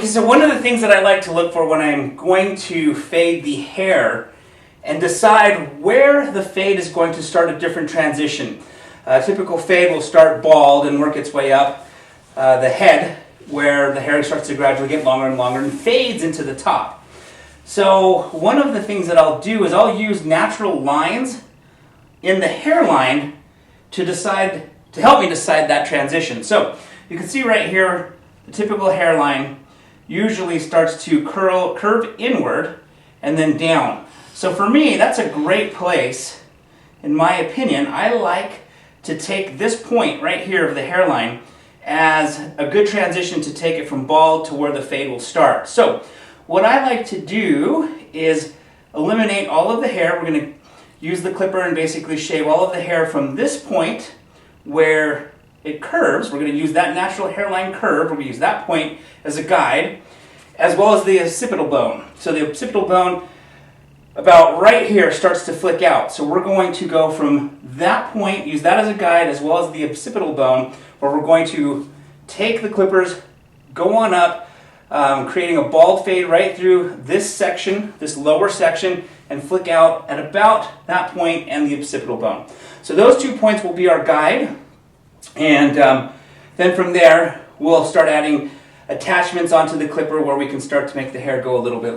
Okay, so one of the things that I like to look for when I'm going to fade the hair and decide where the fade is going to start a different transition. A typical fade will start bald and work its way up the head, where the hair starts to gradually get longer and longer and fades into the top. So one of the things that I'll do is I'll use natural lines in the hairline to help me decide that transition. So you can see right here, the typical hairline usually starts to curve inward and then down. So for me, that's a great place. In my opinion, I like to take this point right here of the hairline as a good transition to take it from bald to where the fade will start. So what I like to do is eliminate all of the hair. We're going to use the clipper and basically shave all of the hair from this point where it curves. We're going to use that natural hairline curve. We're going to use that point as a guide, as well as the occipital bone. So the occipital bone about right here starts to flick out. So we're going to go from that point, use that as a guide, as well as the occipital bone, where we're going to take the clippers, go on up, creating a bald fade right through this section, this lower section, and flick out at about that point and the occipital bone. So those 2 points will be our guide. And then from there, we'll start adding attachments onto the clipper where we can start to make the hair go a little bit